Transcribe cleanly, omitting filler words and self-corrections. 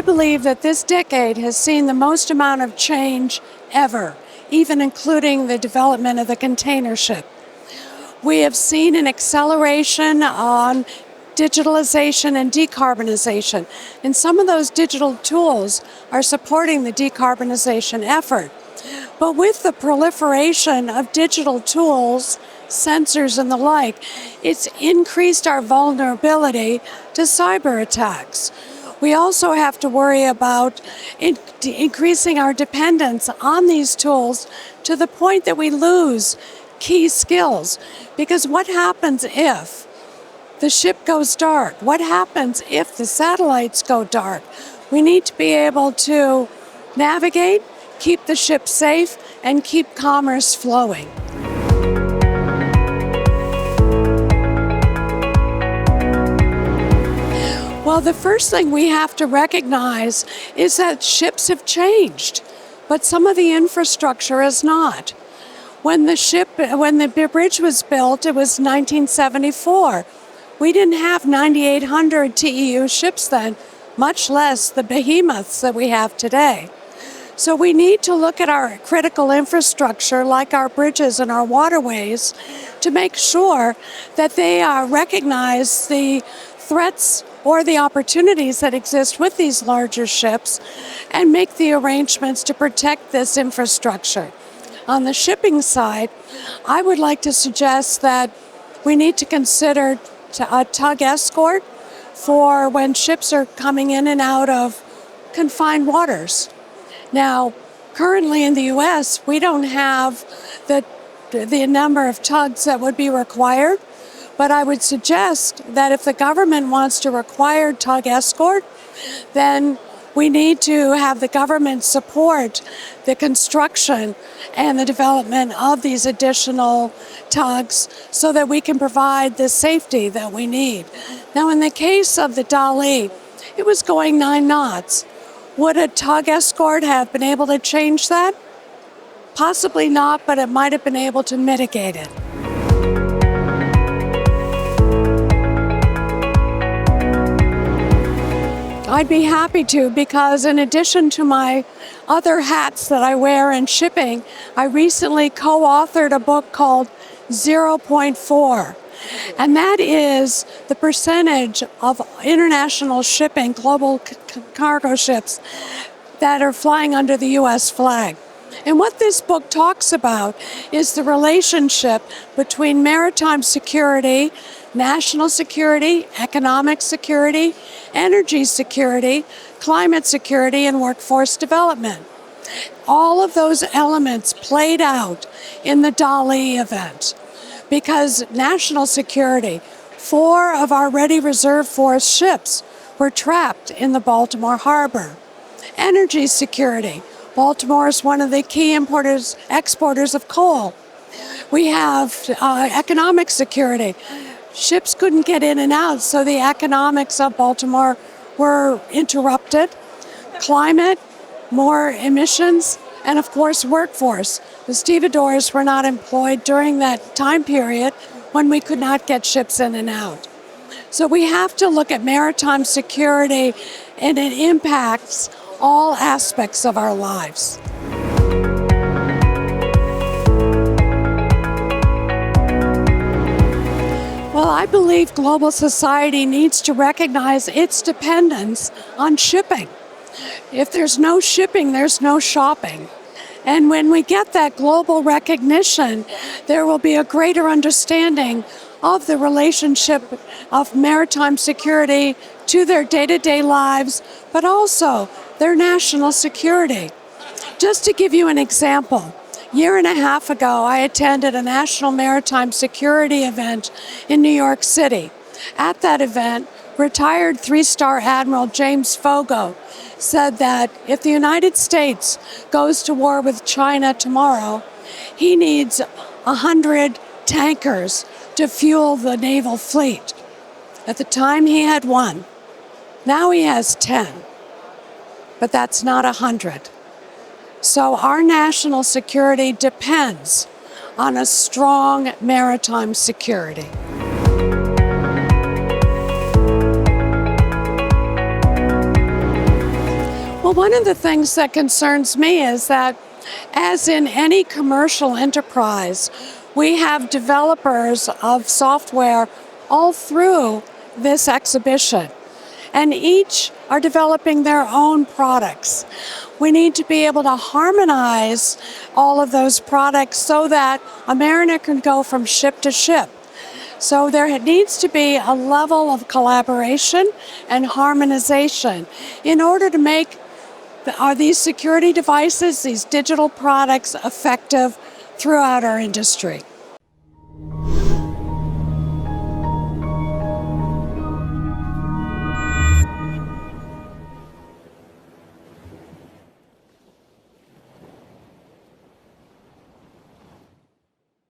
believe that this decade has seen the most amount of change ever, even including the development of the container ship. We have seen an acceleration on digitalization and decarbonization, and some of those digital tools are supporting the decarbonization effort. But with the proliferation of digital tools, sensors and the like, it's increased our vulnerability to cyber attacks. We also have to worry about increasing our dependence on these tools to the point that we lose key skills. Because what happens if the ship goes dark? What happens if the satellites go dark? We need to be able to navigate, keep the ship safe, and keep commerce flowing. Well, the first thing we have to recognize is that ships have changed, but some of the infrastructure has not. When the bridge was built, it was 1974. We didn't have 9,800 TEU ships then, much less the behemoths that we have today. So we need to look at our critical infrastructure, like our bridges and our waterways, to make sure that they recognize the threats or the opportunities that exist with these larger ships and make the arrangements to protect this infrastructure. On the shipping side, I would like to suggest that we need to consider a tug escort for when ships are coming in and out of confined waters. Now, currently in the U.S., we don't have the number of tugs that would be required, but I would suggest that if the government wants to require tug escort, then we need to have the government support the construction and the development of these additional tugs so that we can provide the safety that we need. Now, in the case of the Dali, it was going 9 knots. Would a tug escort have been able to change that? Possibly not, but it might have been able to mitigate it. I'd be happy to, because in addition to my other hats that I wear in shipping, I recently co-authored a book called 0.4. And that is the percentage of international shipping, global cargo ships, that are flying under the U.S. flag. And what this book talks about is the relationship between maritime security, national security, economic security, energy security, climate security, and workforce development. All of those elements played out in the Dali event. Because national security, 4 of our ready reserve force ships were trapped in the Baltimore harbor. Energy security, Baltimore is one of the key exporters of coal. We have economic security. Ships couldn't get in and out, so the economics of Baltimore were interrupted. Climate, more emissions, and of course workforce. The stevedores were not employed during that time period when we could not get ships in and out. So we have to look at maritime security, and it impacts all aspects of our lives. Well, I believe global society needs to recognize its dependence on shipping. If there's no shipping, there's no shopping. And when we get that global recognition, there will be a greater understanding of the relationship of maritime security to their day-to-day lives, but also their national security. Just to give you an example, a year and a half ago, I attended a national maritime security event in New York City. At that event, retired 3-star Admiral James Fogo said that if the United States goes to war with China tomorrow, he needs 100 tankers to fuel the naval fleet. At the time, he had 1. Now he has 10. But that's not 100. So our national security depends on a strong maritime security. Well, one of the things that concerns me is that, as in any commercial enterprise, we have developers of software all through this exhibition, and each are developing their own products. We need to be able to harmonize all of those products so that a mariner can go from ship to ship. So there needs to be a level of collaboration and harmonization in order to make these security devices, these digital products, effective throughout our industry.